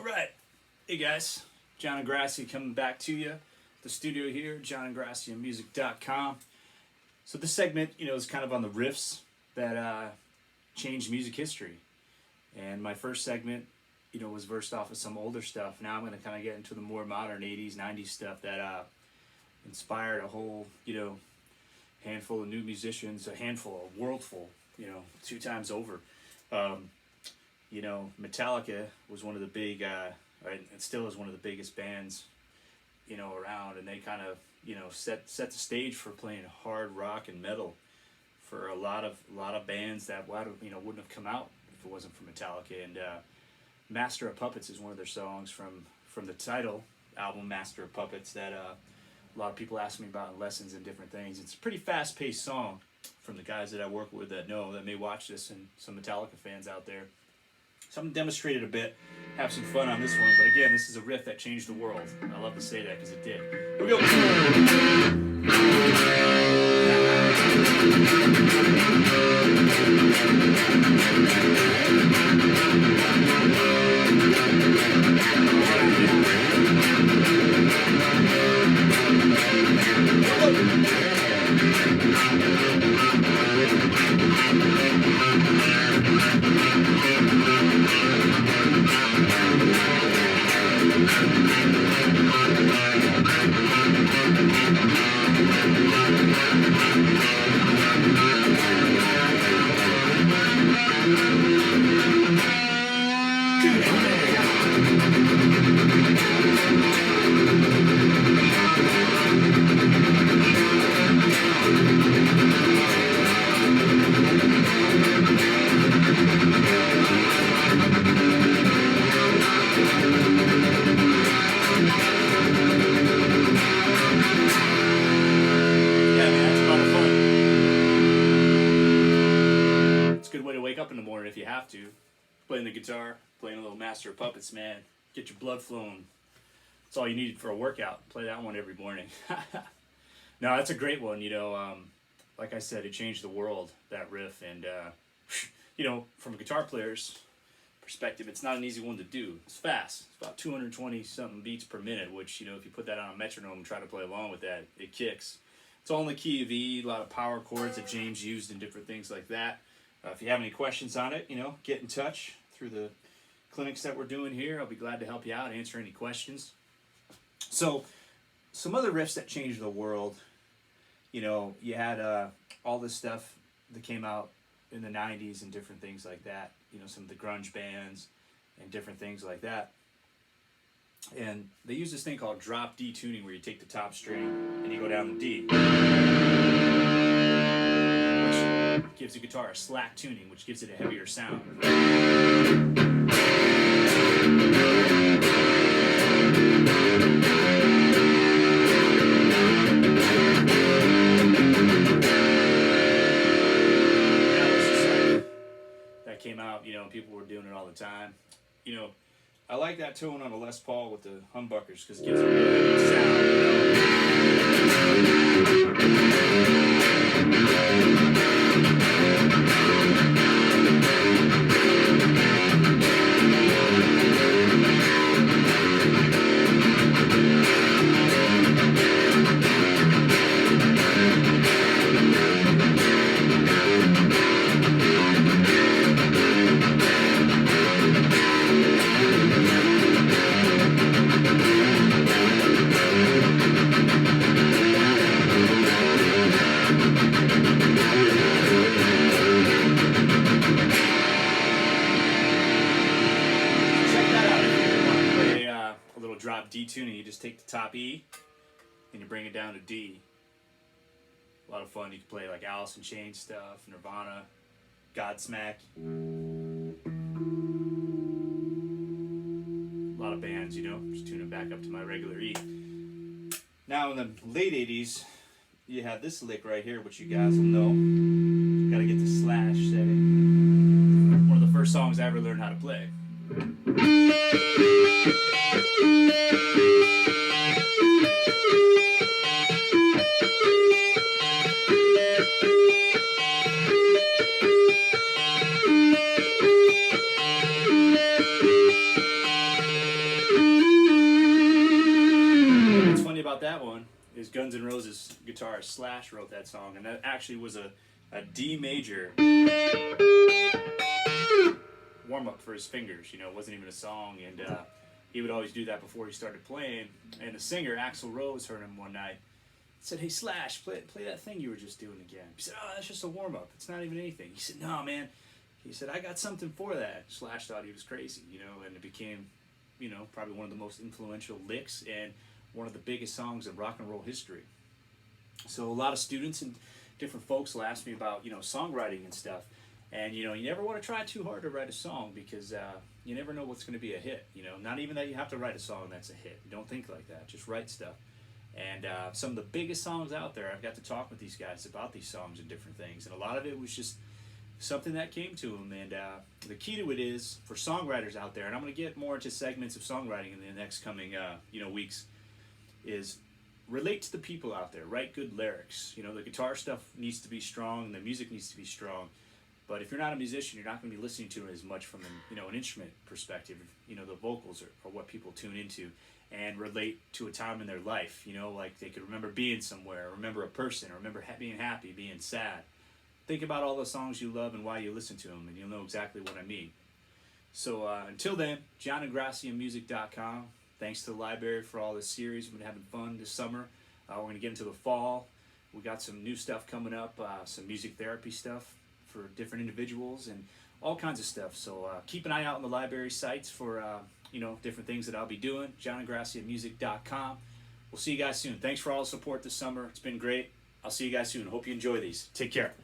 Right. Hey guys, John Ingrassia coming back to you. The studio here, johningrassiamusic.com. So this segment, is kind of on the riffs that changed music history. And my first segment, was versed off of some older stuff. Now I'm going to kind of get into the more modern 80s, 90s stuff that inspired a whole, handful of new musicians, a handful, a worldful, two times over. Metallica was one of the big, and still is one of the biggest bands, around, and they kind of, set the stage for playing hard rock and metal for a lot of bands that wouldn't have come out if it wasn't for Metallica. And Master of Puppets is one of their songs from the title album, Master of Puppets, that a lot of people ask me about in lessons and different things. It's a pretty fast-paced song from the guys that I work with that may watch this, and some Metallica fans out there. So I'm going to demonstrate it a bit, have some fun on this one. But again, this is a riff that changed the world. I love to say that because it did. Here we go. If you have to, playing the guitar, playing a little Master of Puppets, man, get your blood flowing. That's all you need for a workout. Play that one every morning. No, that's a great one. Like I said, it changed the world, that riff. And from a guitar player's perspective, it's not an easy one to do. It's fast. It's about 220 something beats per minute, which if you put that on a metronome and try to play along with that, it kicks. It's all in the key of E, a lot of power chords that James used and different things like that. If you have any questions on it, get in touch through the clinics that we're doing here. I'll be glad to help you out, answer any questions. So, some other riffs that changed the world, you had all this stuff that came out in the 90s and different things like that. Some of the grunge bands and different things like that. And they use this thing called drop D tuning, where you take the top string and you go down to D. Gives the guitar a slack tuning, which gives it a heavier sound. That came out, people were doing it all the time. I like that tone on a Les Paul with the humbuckers because it gives it a really good sound. Drop D tuning, you just take the top E and you bring it down to D. A lot of fun. You can play like Alice in Chains stuff, Nirvana, Godsmack. A lot of bands, just tuning back up to my regular E. Now in the late 80s, you had this lick right here, which you guys will know. You gotta get the slash setting. One of the first songs I ever learned how to play. that one is Guns N' Roses guitarist Slash wrote that song, and that actually was a D major warm up for his fingers. You know, it wasn't even a song, and he would always do that before he started playing. And the singer Axl Rose heard him one night. Said, "Hey Slash, play that thing you were just doing again." He said, "Oh, that's just a warm up. It's not even anything." He said, "No, man." He said, "I got something for that." Slash thought he was crazy, you know, and it became, you know, probably one of the most influential licks and one of the biggest songs in rock and roll history. So a lot of students and different folks will ask me about, you know, songwriting and stuff. And, you know, you never want to try too hard to write a song because you never know what's going to be a hit. You know, not even that you have to write a song that's a hit. Don't think like that. Just write stuff. And some of the biggest songs out there, I've got to talk with these guys about these songs and different things. And a lot of it was just something that came to them. And the key to it is, for songwriters out there, and I'm going to get more into segments of songwriting in the next coming you know, weeks, is relate to the people out there. Write good lyrics. You know, the guitar stuff needs to be strong. The music needs to be strong. But if you're not a musician, you're not going to be listening to it as much from you know, an instrument perspective. You know, the vocals are what people tune into and relate to a time in their life. You know, like they could remember being somewhere, remember a person, or remember being happy, being sad. Think about all the songs you love and why you listen to them, and you'll know exactly what I mean. So until then, JohnIngrassiaMusic.com. Thanks to the library for all this series. We've been having fun this summer. We're going to get into the fall. We got some new stuff coming up, some music therapy stuff for different individuals and all kinds of stuff. So keep an eye out on the library sites for you know, different things that I'll be doing. JohnIngrassiaMusic.com. We'll see you guys soon. Thanks for all the support this summer. It's been great. I'll see you guys soon. Hope you enjoy these. Take care.